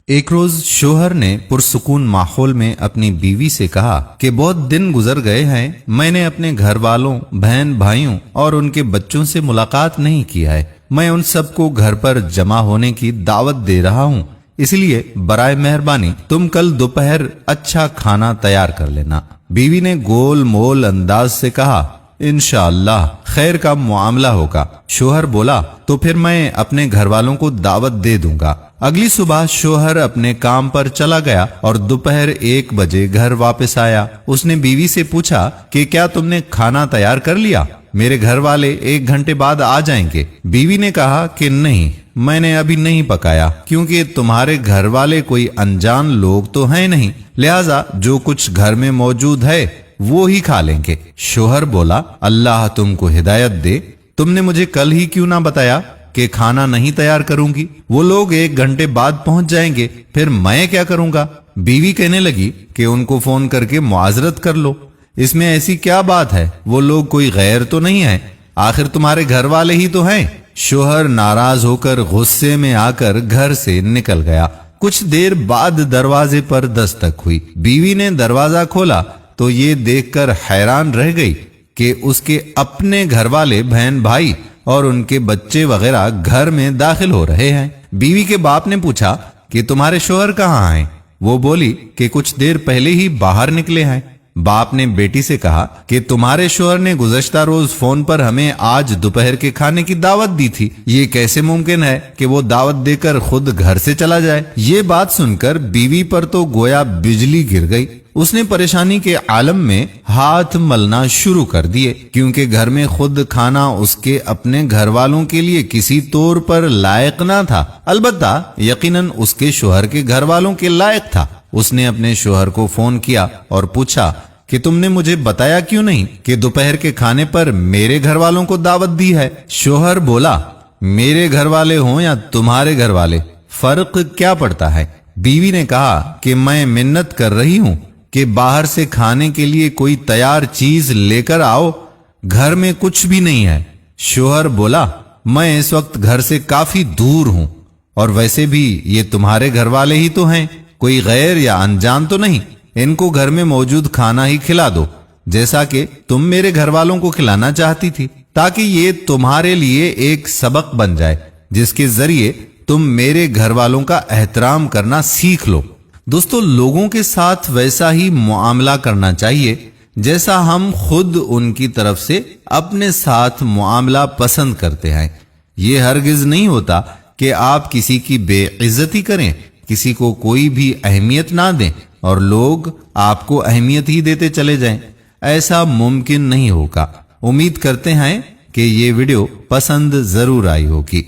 ایک روز شوہر نے پرسکون ماحول میں اپنی بیوی سے کہا کہ بہت دن گزر گئے ہیں، میں نے اپنے گھر والوں، بہن بھائیوں اور ان کے بچوں سے ملاقات نہیں کیا ہے۔ میں ان سب کو گھر پر جمع ہونے کی دعوت دے رہا ہوں، اس لیے برائے مہربانی تم کل دوپہر اچھا کھانا تیار کر لینا۔ بیوی نے گول مول انداز سے کہا، انشاءاللہ خیر کا معاملہ ہوگا۔ شوہر بولا، تو پھر میں اپنے گھر والوں کو دعوت دے دوں گا۔ اگلی صبح شوہر اپنے کام پر چلا گیا اور دوپہر 1 بجے گھر واپس آیا۔ اس نے بیوی سے پوچھا کہ کیا تم نے کھانا تیار کر لیا؟ میرے گھر والے 1 گھنٹے بعد آ جائیں گے۔ بیوی نے کہا کہ نہیں، میں نے ابھی نہیں پکایا، کیونکہ تمہارے گھر والے کوئی انجان لوگ تو ہیں نہیں، لہذا جو کچھ گھر میں موجود ہے وہ ہی کھا لیں گے۔ شوہر بولا، اللہ تم کو ہدایت دے، تم نے مجھے کل ہی کیوں نہ بتایا کہ کھانا نہیں تیار کروں گی؟ وہ لوگ 1 گھنٹے بعد پہنچ جائیں گے، پھر میں کیا کروں گا؟ بیوی کہنے لگی کہ ان کو فون کر کے معذرت کر لو، اس میں ایسی کیا بات ہے؟ وہ لوگ کوئی غیر تو نہیں ہے، آخر تمہارے گھر والے ہی تو ہیں۔ شوہر ناراض ہو کر غصے میں آ کر گھر سے نکل گیا۔ کچھ دیر بعد دروازے پر دستک ہوئی۔ بیوی نے دروازہ کھولا تو یہ دیکھ کر حیران رہ گئی کہ اس کے اپنے گھر والے، بہن بھائی اور ان کے بچے وغیرہ گھر میں داخل ہو رہے ہیں۔ بیوی کے باپ نے پوچھا کہ تمہارے شوہر کہاں ہیں؟ وہ بولی کہ کچھ دیر پہلے ہی باہر نکلے ہیں۔ باپ نے بیٹی سے کہا کہ تمہارے شوہر نے گزشتہ روز فون پر ہمیں آج دوپہر کے کھانے کی دعوت دی تھی، یہ کیسے ممکن ہے کہ وہ دعوت دے کر خود گھر سے چلا جائے؟ یہ بات سن کر بیوی پر تو گویا بجلی گر گئی۔ اس نے پریشانی کے عالم میں ہاتھ ملنا شروع کر دیے، کیونکہ گھر میں خود کھانا اس کے اپنے گھر والوں کے لیے کسی طور پر لائق نہ تھا، البتہ یقیناً اس کے شوہر کے گھر والوں کے لائق تھا۔ اس نے اپنے شوہر کو فون کیا اور پوچھا کہ تم نے مجھے بتایا کیوں نہیں کہ دوپہر کے کھانے پر میرے گھر والوں کو دعوت دی ہے؟ شوہر بولا، میرے گھر والے ہوں یا تمہارے گھر والے، فرق کیا پڑتا ہے؟ بیوی نے کہا کہ میں منت کر رہی ہوں کہ باہر سے کھانے کے لیے کوئی تیار چیز لے کر آؤ، گھر میں کچھ بھی نہیں ہے۔ شوہر بولا، میں اس وقت گھر سے کافی دور ہوں، اور ویسے بھی یہ تمہارے گھر والے ہی تو ہیں، کوئی غیر یا انجان تو نہیں، ان کو گھر میں موجود کھانا ہی کھلا دو، جیسا کہ تم میرے گھر والوں کو کھلانا چاہتی تھی، تاکہ یہ تمہارے لیے ایک سبق بن جائے جس کے ذریعے تم میرے گھر والوں کا احترام کرنا سیکھ لو۔ دوستو، لوگوں کے ساتھ ویسا ہی معاملہ کرنا چاہیے جیسا ہم خود ان کی طرف سے اپنے ساتھ معاملہ پسند کرتے ہیں۔ یہ ہرگز نہیں ہوتا کہ آپ کسی کی بے عزتی کریں، کسی کو کوئی بھی اہمیت نہ دیں اور لوگ آپ کو اہمیت ہی دیتے چلے جائیں، ایسا ممکن نہیں ہوگا۔ امید کرتے ہیں کہ یہ ویڈیو پسند ضرور آئی ہوگی۔